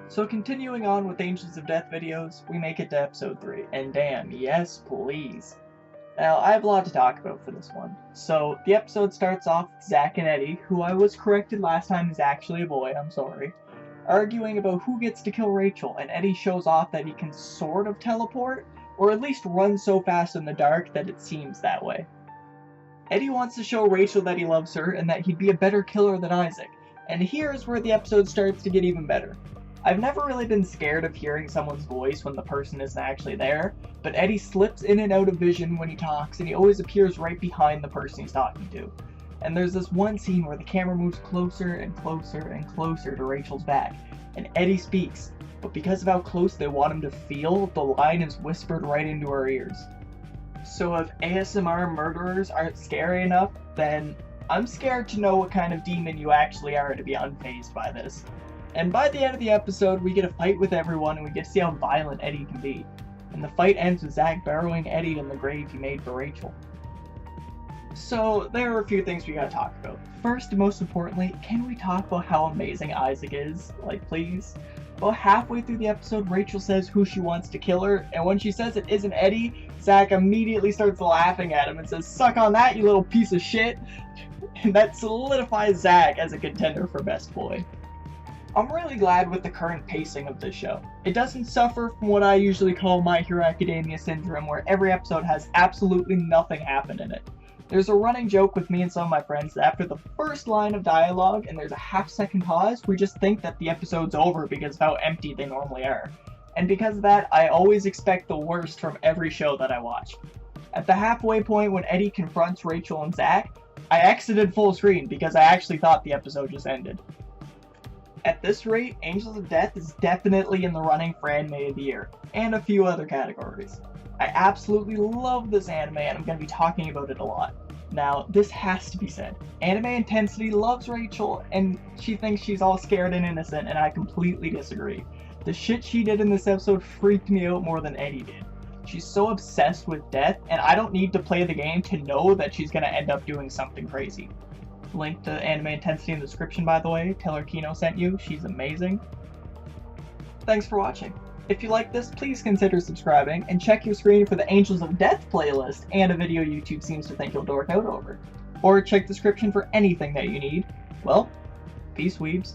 So continuing on with Angels of Death videos, we make it to episode 3, and damn, yes please. Now, I have a lot to talk about for this one. So, the episode starts off with Zach and Eddie, who I was corrected last time is actually a boy, I'm sorry, arguing about who gets to kill Rachel, and Eddie shows off that he can sort of teleport, or at least run so fast in the dark that it seems that way. Eddie wants to show Rachel that he loves her, and that he'd be a better killer than Isaac, and here's where the episode starts to get even better. I've never really been scared of hearing someone's voice when the person isn't actually there, but Eddie slips in and out of vision when he talks, and he always appears right behind the person he's talking to. And there's this one scene where the camera moves closer and closer and closer to Rachel's back, and Eddie speaks, but because of how close they want him to feel, the line is whispered right into our ears. So if ASMR murderers aren't scary enough, then I'm scared to know what kind of demon you actually are to be unfazed by this. And by the end of the episode, we get a fight with everyone, and we get to see how violent Eddie can be. And the fight ends with Zach burrowing Eddie in the grave he made for Rachel. So, there are a few things we gotta talk about. First and most importantly, can we talk about how amazing Isaac is? Like, please? About halfway through the episode, Rachel says who she wants to kill her, and when she says it isn't Eddie, Zach immediately starts laughing at him and says, "Suck on that, you little piece of shit!" And that solidifies Zach as a contender for best boy. I'm really glad with the current pacing of this show. It doesn't suffer from what I usually call My Hero Academia syndrome, where every episode has absolutely nothing happen in it. There's a running joke with me and some of my friends that after the first line of dialogue and there's a half-second pause, we just think that the episode's over because of how empty they normally are. And because of that, I always expect the worst from every show that I watch. At the halfway point when Eddie confronts Rachel and Zach, I exited full screen because I actually thought the episode just ended. At this rate, Angels of Death is definitely in the running for Anime of the Year, and a few other categories. I absolutely love this anime, and I'm going to be talking about it a lot. Now, this has to be said. Anime Intensity loves Rachel, and she thinks she's all scared and innocent, and I completely disagree. The shit she did in this episode freaked me out more than Eddie did. She's so obsessed with death, and I don't need to play the game to know that she's going to end up doing something crazy. Link to Anime Intensity in the description, by the way. Tell her Kino sent you. She's amazing. Thanks for watching. If you like this, please consider subscribing, and check your screen for the Angels of Death playlist and a video YouTube seems to think you'll dork out over. Or check the description for anything that you need. Well, peace weebs.